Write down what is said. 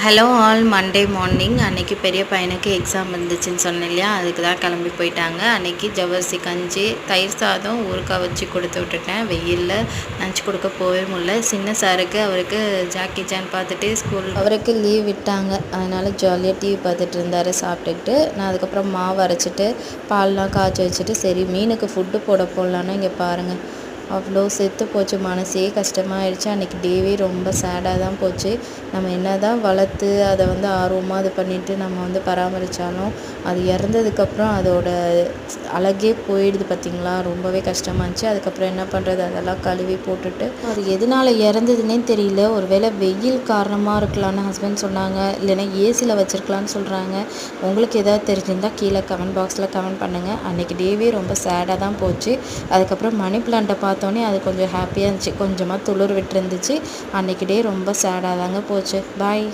Hello all Monday morning அன்றைக்கி பெரிய பையனுக்கு எக்ஸாம் இருந்துச்சுன்னு சொன்னேன் இல்லையா, அதுக்கு தான் கிளம்பி போயிட்டாங்க. அன்றைக்கி ஜவ்வரிசி கஞ்சி தயிர் சாதம் ஊறுகாய் வச்சு கொடுத்து விட்டுட்டேன். வெயிலில் லஞ்ச் கொடுக்க போகவே முடியல. சின்ன சாருக்கு அவருக்கு ஜாக்கி சான் பார்த்துட்டு அவருக்கு லீவ் விட்டாங்க. அதனால் ஜாலியாக டிவி பார்த்துட்டு இருந்தார் சாப்பிட்டுக்கிட்டு. நான் அதுக்கப்புறம் மாவு அரைச்சிட்டு பால்லாம் காய்ச்சி வச்சுட்டு சரி மீனுக்கு ஃபுட்டு போடலான்னு இங்கே பாருங்கள் அவ்வளோ செத்து போச்சு. மனசே கஷ்டமாயிடுச்சு. அன்றைக்கி டேவே ரொம்ப சேடாக தான் போச்சு. நம்ம என்ன தான் வளர்த்து அதை ஆர்வமாக இது பண்ணிவிட்டு நம்ம பராமரித்தாலும் அது இறந்ததுக்கப்புறம் அதோட அழகே போயிடுது பார்த்திங்களா. ரொம்பவே கஷ்டமாக இருந்துச்சு. அதுக்கப்புறம் என்ன பண்ணுறது, அதெல்லாம் கழுவி போட்டுட்டு அது எதனால் இறந்ததுன்னே தெரியல. ஒரு வேளை வெயில் காரணமாக இருக்கலான்னு ஹஸ்பண்ட் சொன்னாங்க, இல்லைன்னா ஏசியில் வச்சுருக்கலான்னு சொல்கிறாங்க. உங்களுக்கு எதாவது தெரிஞ்சிருந்தால் கீழே கமெண்ட் பாக்ஸில் கமெண்ட் பண்ணுங்கள். அன்றைக்கி டேவே ரொம்ப சேடாக தான் போச்சு. அதுக்கப்புறம் மணி பிளான்ட்டை பார்த்தோன்னே அது கொஞ்சம் ஹாப்பியாக இருந்துச்சு. கொஞ்சமாக துளிர் விட்டுருந்துச்சு. அன்றைக்கி டே ரொம்ப சேடாக தாங்க போச்சு. பாய்.